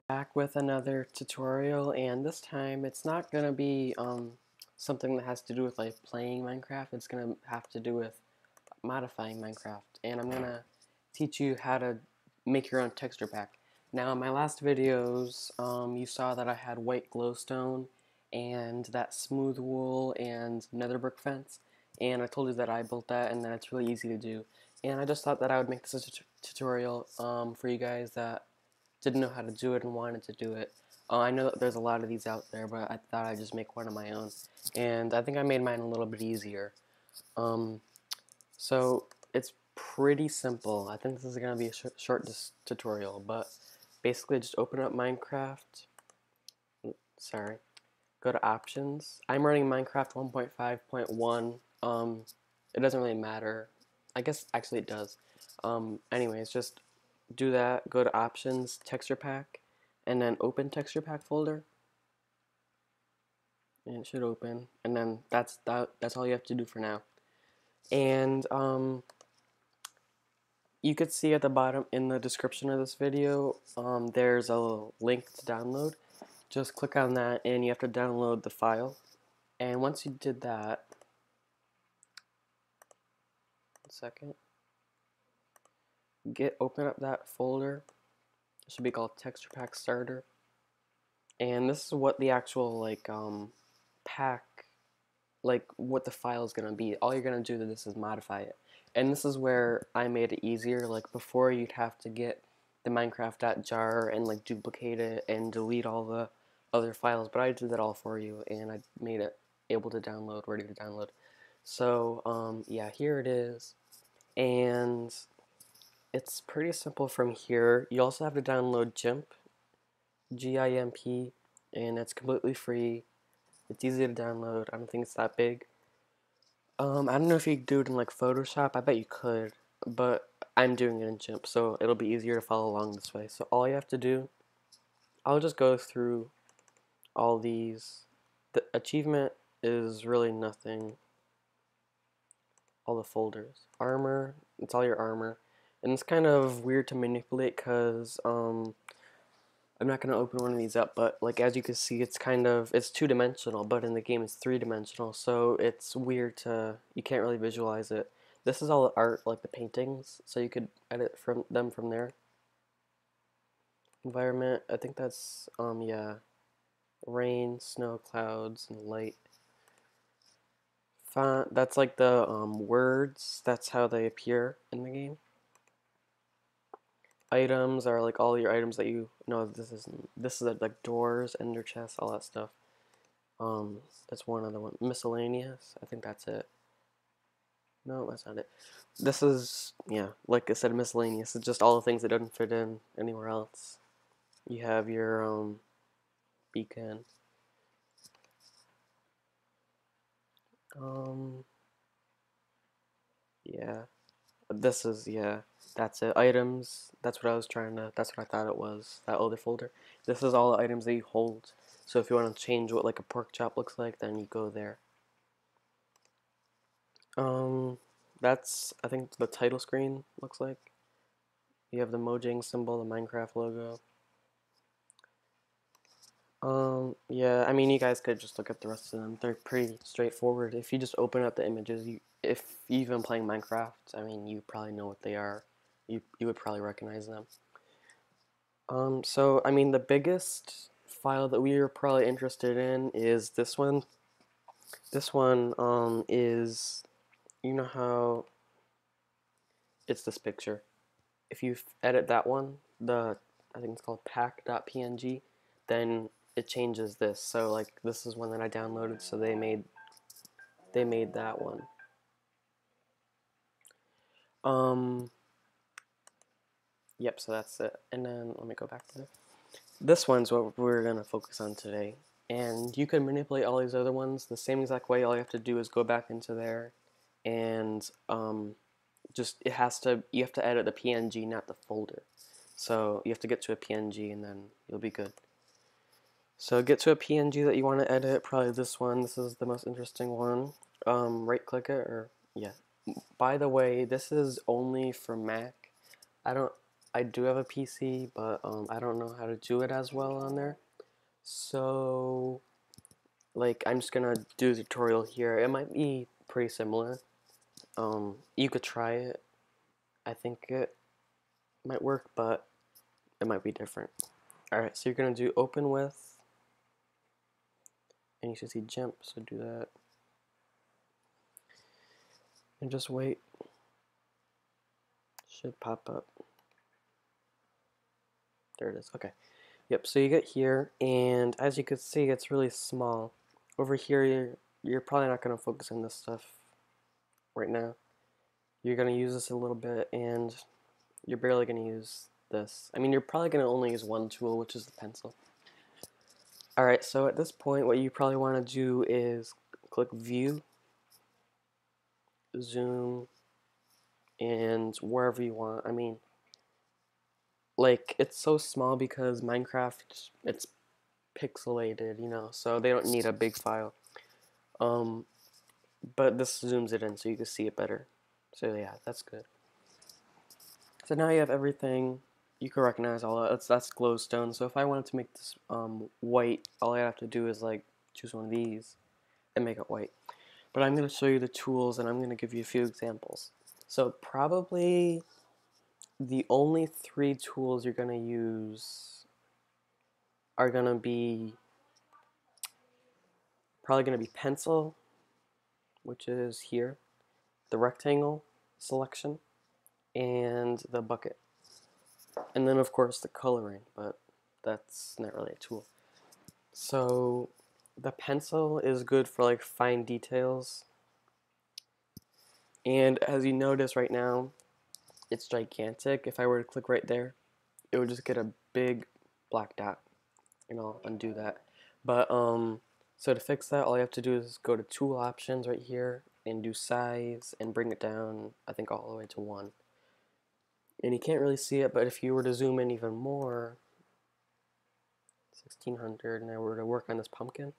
back with another tutorial, and this time it's not gonna be something that has to do with like playing Minecraft. It's gonna have to do with modifying Minecraft, and I'm gonna teach you how to make your own texture pack. Now in my last videos, you saw that I had white glowstone and that smooth wool and nether brick fence, and I told you that I built that and that it's really easy to do. And I just thought that I would make this a tutorial for you guys that didn't know how to do it and wanted to do it. I know that there's a lot of these out there, but I thought I'd just make one of my own. And I think I made mine a little bit easier. Um, so it's pretty simple. I think this is going to be a short tutorial, but basically just open up Minecraft. Sorry. Go to options. I'm running Minecraft 1.5.1. It doesn't really matter. I guess actually it does. Anyways, just do that. Go to options, texture pack, and then open texture pack folder. And it should open. And then that's all you have to do for now. And you could see at the bottom in the description of this video, there's a link to download. Just click on that and you have to download the file. And once you did that, 1 second, open up that folder. It should be called Texture Pack Starter. And this is what the actual pack, like what the file is gonna be. All you're gonna do to this is modify it. And this is where I made it easier. Like before, you'd have to get the Minecraft.jar and like duplicate it and delete all the other files, but I did that all for you, and I made it able to download, ready to download. So yeah, here it is, and it's pretty simple from here. You also have to download GIMP, GIMP, and it's completely free. It's easy to download. I don't think it's that big. I don't know if you could do it in like Photoshop. I bet you could, but I'm doing it in GIMP, so it'll be easier to follow along this way. So all you have to do, I'll just go through all these. The achievement is really nothing. All the folders. Armor, it's all your armor. And it's kind of weird to manipulate because I'm not going to open one of these up, but like as you can see, it's two-dimensional, but in the game it's three-dimensional, so it's weird you can't really visualize it. This is all the art, like the paintings, so you could edit from there. Environment, I think that's yeah, rain, snow, clouds, and light. Font, that's like the words, that's how they appear in the game. Items are like all your items that you know. This is like doors, ender chests, all that stuff. That's one other one. Miscellaneous. I think that's it. No, that's not it. This is, yeah, like I said, miscellaneous. It's just all the things that don't fit in anywhere else. You have your beacon. Um, yeah. This is, yeah, that's it. Items. That's what I thought it was. That other folder. This is all the items that you hold. So if you want to change what like a pork chop looks like, then you go there. Um, that's, I think, the title screen looks like. You have the Mojang symbol, the Minecraft logo. Yeah, I mean, you guys could just look at the rest of them. They're pretty straightforward. If you just open up the images, if you've been playing Minecraft, I mean, you probably know what they are. You would probably recognize them. So, I mean, the biggest file that we are probably interested in is this one. This one, is, you know how it's this picture. If you edit that one, I think it's called pack.png, then it changes this. So like this is one that I downloaded, so they made that one. Um, yep, so that's it. And then let me go back to this. This one's what we're gonna focus on today. And you can manipulate all these other ones the same exact way. All you have to do is go back into there and just you have to edit the PNG, not the folder. So you have to get to a PNG and then you'll be good. So get to a PNG that you want to edit, probably this one. This is the most interesting one. Right click it, or yeah. By the way, this is only for Mac. I don't I do have a PC, but I don't know how to do it as well on there. So, like, I'm just gonna do a tutorial here. It might be pretty similar. You could try it. I think it might work, but it might be different. Alright, so you're gonna do open with, and you should see GIMP, so do that. And just wait. Should pop up. There it is. Okay. Yep, so you get here, and as you can see, it's really small. Over here, you're probably not going to focus on this stuff right now. You're going to use this a little bit, and you're barely going to use this. I mean, you're probably going to only use one tool, which is the pencil. Alright, so at this point, what you probably want to do is click View, Zoom, and wherever you want. I mean, like, it's so small because Minecraft, it's pixelated, you know, so they don't need a big file. But this zooms it in so you can see it better. So yeah, that's good. So now you have everything. You can recognize all that. That's glowstone. So if I wanted to make this white, all I have to do is like choose one of these and make it white. But I'm going to show you the tools and I'm going to give you a few examples. So probably the only 3 tools you're going to use are going to be probably going to be pencil, which is here, the rectangle selection, and the bucket. And then of course the coloring, but that's not really a tool. So the pencil is good for like fine details. And as you notice right now, it's gigantic. If I were to click right there, it would just get a big black dot. And I'll undo that. But so to fix that, all you have to do is go to tool options right here and do size and bring it down, I think all the way to 1. And you can't really see it, but if you were to zoom in even more, 1600, and I were to work on this pumpkin,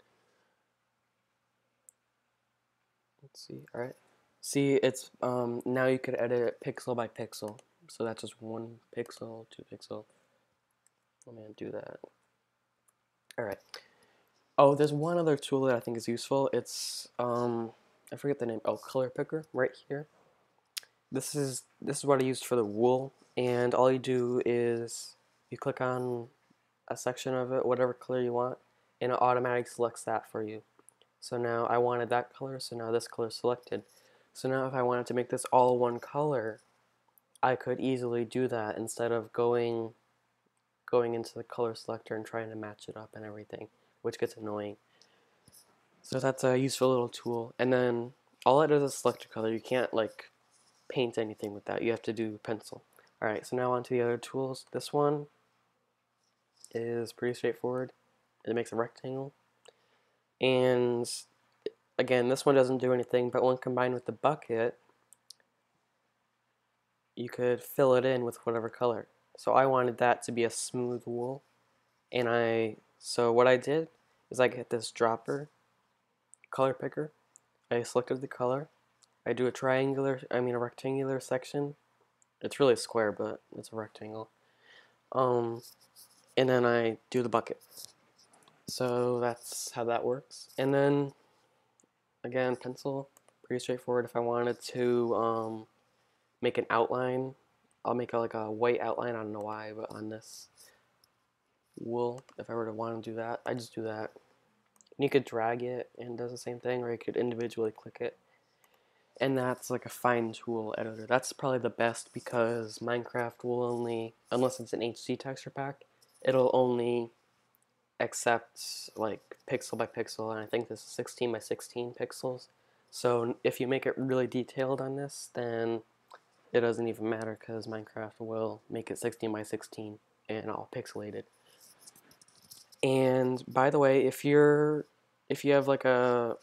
let's see, alright. See, it's, now you could edit it pixel by pixel. So that's just 1 pixel, 2 pixel. Let me undo that. Alright. Oh, there's one other tool that I think is useful. It's, I forget the name. Oh, color picker, right here. This is what I used for the wool, and all you do is you click on a section of it, whatever color you want, and it automatically selects that for you. So now I wanted that color, so now this color is selected. So now if I wanted to make this all one color, I could easily do that instead of going into the color selector and trying to match it up and everything, which gets annoying. So that's a useful little tool. And then all it does is select a color. You can't like paint anything with that. You have to do pencil. Alright, so now on to the other tools. This one is pretty straightforward. It makes a rectangle. And again, this one doesn't do anything, but when combined with the bucket, you could fill it in with whatever color. So I wanted that to be a smooth wool. And so what I did is I get this dropper color picker. I selected the color. I do a rectangular section. It's really square, but it's a rectangle. And then I do the bucket. So that's how that works. And then, again, pencil, pretty straightforward. If I wanted to make an outline, I'll make like a white outline. I don't know why, but on this wool, if I were to want to do that, I just do that. And you could drag it and it does the same thing, or you could individually click it. And that's like a fine tool editor. That's probably the best because Minecraft will only, unless it's an HD texture pack, it'll only accept like pixel by pixel, and I think this is 16 by 16 pixels. So if you make it really detailed on this, then it doesn't even matter because Minecraft will make it 16 by 16 and all pixelated. And by the way, if you have like a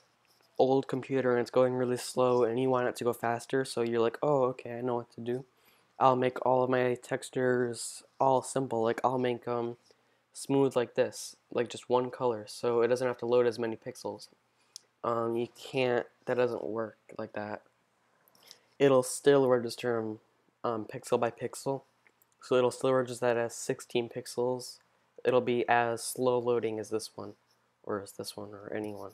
old computer and it's going really slow and you want it to go faster, so you're like, oh, okay, I know what to do. I'll make all of my textures all simple. Like I'll make them smooth like this, like just one color, so it doesn't have to load as many pixels. You can't, that doesn't work like that. It'll still register them pixel by pixel, So it'll still register that as 16 pixels. It'll be as slow loading as this one, or as this one, or any one.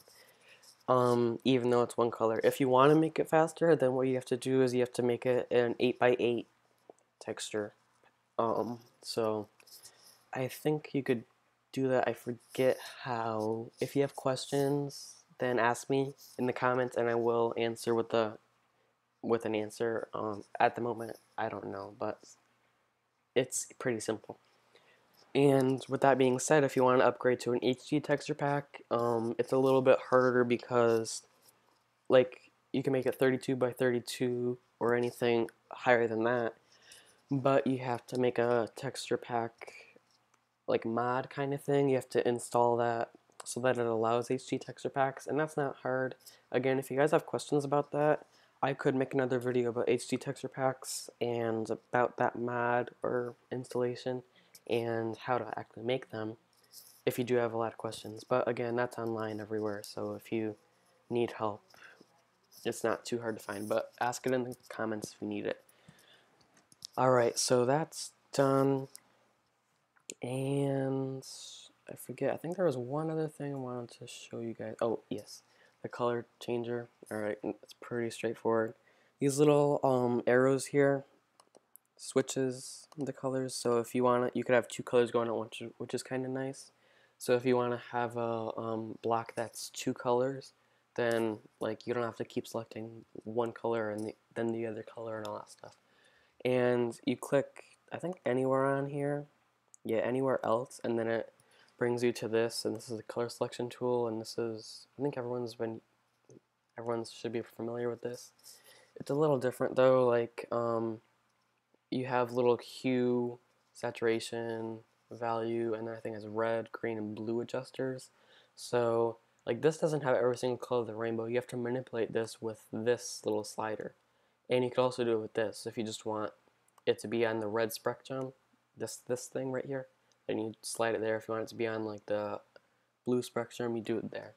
Even though it's one color. If you want to make it faster, then what you have to do is you have to make it an 8x8 texture. So I think you could do that. I forget how. If you have questions, then ask me in the comments, and I will answer with an answer. At the moment, I don't know, but it's pretty simple. And with that being said, if you want to upgrade to an HD texture pack, it's a little bit harder because, like, you can make it 32 by 32 or anything higher than that, but you have to make a texture pack, like mod kind of thing. You have to install that so that it allows HD texture packs, and that's not hard. Again, if you guys have questions about that, I could make another video about HD texture packs and about that mod or installation and how to actually make them if you do have a lot of questions. But again, that's online everywhere, so if you need help, it's not too hard to find, but ask it in the comments if you need it. Alright, so that's done, and I forget, I think there was one other thing I wanted to show you guys. Oh, yes, the color changer. Alright, it's pretty straightforward. These little arrows here switches the colors, so if you want it, you could have two colors going on, which is kind of nice. So if you want to have a block that's two colors, then like you don't have to keep selecting one color and then the other color and all that stuff. And you click, I think, anywhere on here, yeah, anywhere else, and then it brings you to this, and this is the color selection tool, and this is, I think everyone should be familiar with this. It's a little different though, like you have little hue, saturation, value, and then I think it's red, green, and blue adjusters. So like this doesn't have every single color of the rainbow. You have to manipulate this with this little slider. And you could also do it with this if you just want it to be on the red spectrum, this thing right here, then you slide it there. If you want it to be on like the blue spectrum, you do it there.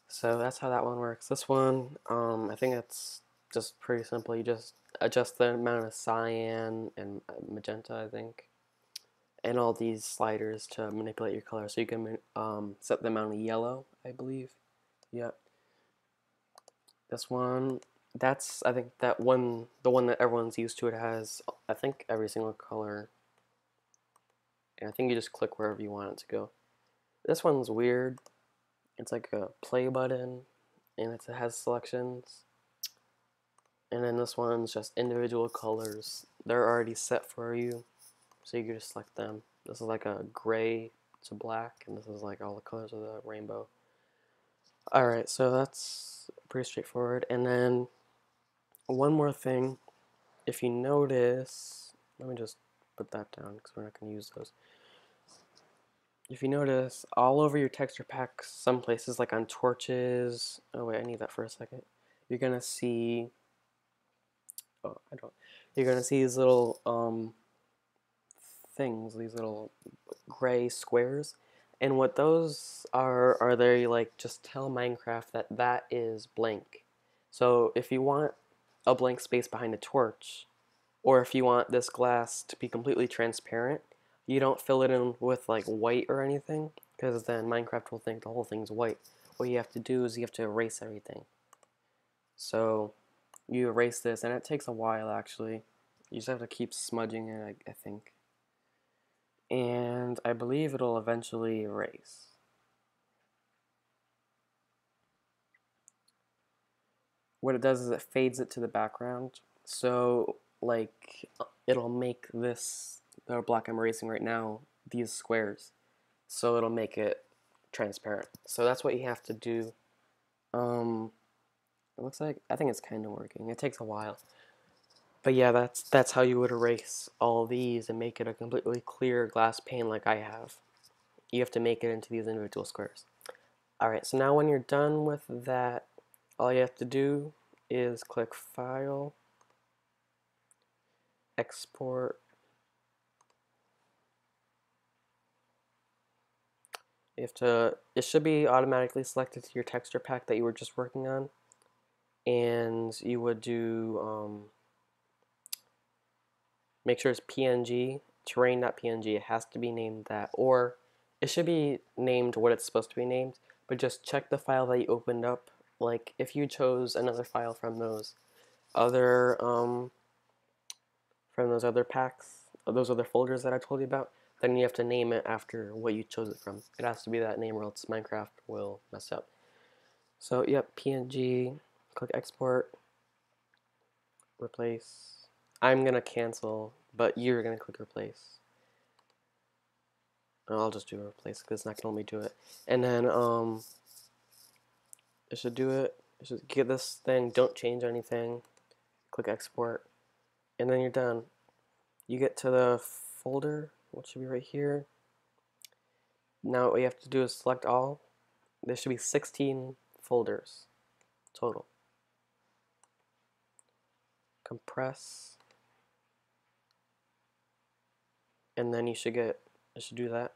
So that's how that one works. This one, I think it's just pretty simple. You just adjust the amount of cyan and magenta, I think, and all these sliders to manipulate your color. So you can set the amount of yellow, I believe. Yep. This one, that's, I think that one, the one that everyone's used to, it has, I think, every single color. And I think you just click wherever you want it to go. This one's weird. It's like a play button, and it has selections. And then this one's just individual colors. They're already set for you, so you can just select them. This is like a gray to black, and this is like all the colors of the rainbow. Alright, so that's pretty straightforward. And then one more thing, if you notice, let me just put that down because we're not going to use those. If you notice, all over your texture packs, some places like on torches, oh wait, I need that for a second, you're going to see, you're going to see these little things, these little gray squares. And what those are they like just tell Minecraft that that is blank. So if you want a blank space behind a torch, or if you want this glass to be completely transparent, you don't fill it in with like white or anything, because then Minecraft will think the whole thing's white. What you have to do is you have to erase everything. So you erase this, and it takes a while actually. You just have to keep smudging it, I think. And I believe it'll eventually erase. What it does is it fades it to the background. So like it'll make this, the block I'm erasing right now, these squares. So it'll make it transparent. So that's what you have to do. It looks like, I think it's kind of working. It takes a while. But yeah, that's how you would erase all these and make it a completely clear glass pane like I have. You have to make it into these individual squares. Alright, so now when you're done with that, all you have to do is click File, Export. You have to, it should be automatically selected to your texture pack that you were just working on. And you would do, make sure it's PNG, terrain.png. It has to be named that, or it should be named what it's supposed to be named, but just check the file that you opened up. Like if you chose another file other um, from those other packs, those other folders that I told you about, then you have to name it after what you chose it from. It has to be that name or else Minecraft will mess up. So yep, PNG, click export, replace. I'm gonna cancel, but you're gonna click replace. I'll just do replace because it's not gonna let me do it. And then it should do it. It should get this thing. Don't change anything. Click export, and then you're done. You get to the folder, which should be right here. Now what you have to do is select all. There should be 16 folders total. Compress, and then it should do that,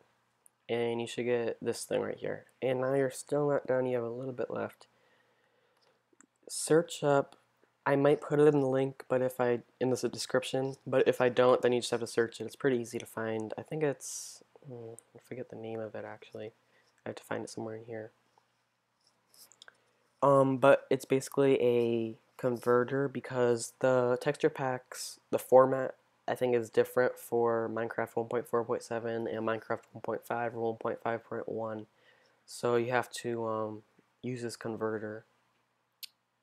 and you should get this thing right here. And now you're still not done. You have a little bit left. Search up. I might put it in the link, but in the description. But if I don't, then you just have to search it. It's pretty easy to find. I think it's I forget the name of it actually. I have to find it somewhere in here. But it's basically a converter because the texture packs, the format, I think is different for Minecraft 1.4.7 and Minecraft 1.5 or 1.5.1. So you have to use this converter.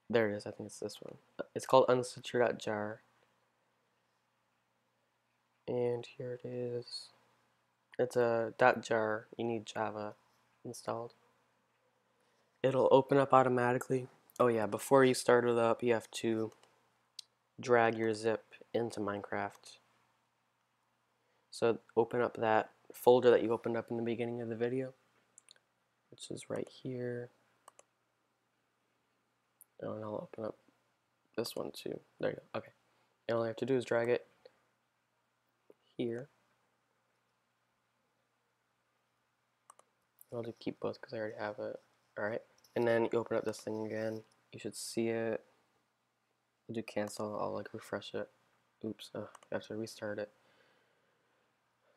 There it is. I think it's this one. It's called unstitcher.jar. And here it is. It's a .jar. You need Java installed. It'll open up automatically. Oh yeah, before you start it up, you have to drag your zip into Minecraft. So open up that folder that you opened up in the beginning of the video, which is right here. Oh, and I'll open up this one too. There you go. Okay. And all I have to do is drag it here. I'll just keep both because I already have it. Alright. And then you open up this thing again. You should see it. I'll do cancel. I'll like refresh it. Oops. I have to restart it.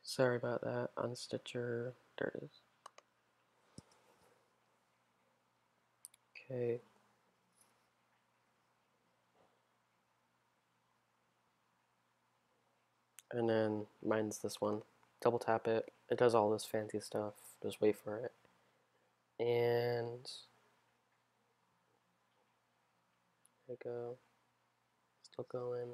Sorry about that. Unstitcher. There it is. Okay. And then mine's this one. Double tap it. It does all this fancy stuff. Just wait for it. And there we go. Still going.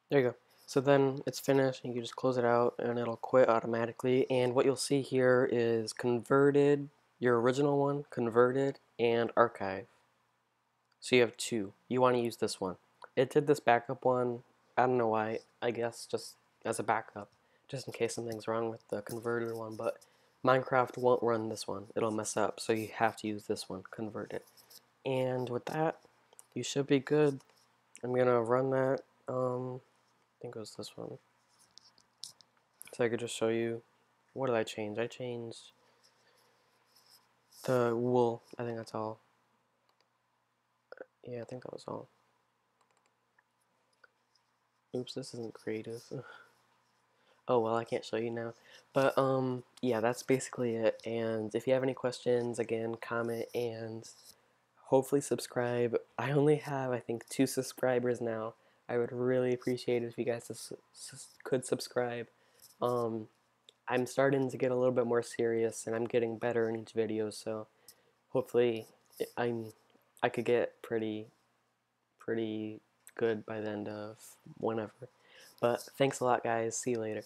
There you go. So then it's finished, and you can just close it out, and it'll quit automatically. And what you'll see here is converted, your original one, converted, and archive. So you have two. You want to use this one. It did this backup one. I don't know why. I guess just as a backup, just in case something's wrong with the converted one. But Minecraft won't run this one. It'll mess up. So you have to use this one, converted. And with that, you should be good. I'm gonna run that. I think it was this one. So I could just show you. What did I change? I changed the wool. I think that's all. Yeah, I think that was all. Oops, this isn't creative. Oh well, I can't show you now. But yeah, that's basically it. And if you have any questions, again, comment and hopefully subscribe. I only have, I think, 2 subscribers now. I would really appreciate it if you guys could subscribe. I'm starting to get a little bit more serious, and I'm getting better in each video. So hopefully, I could get pretty good by the end of whenever. But thanks a lot, guys. See you later.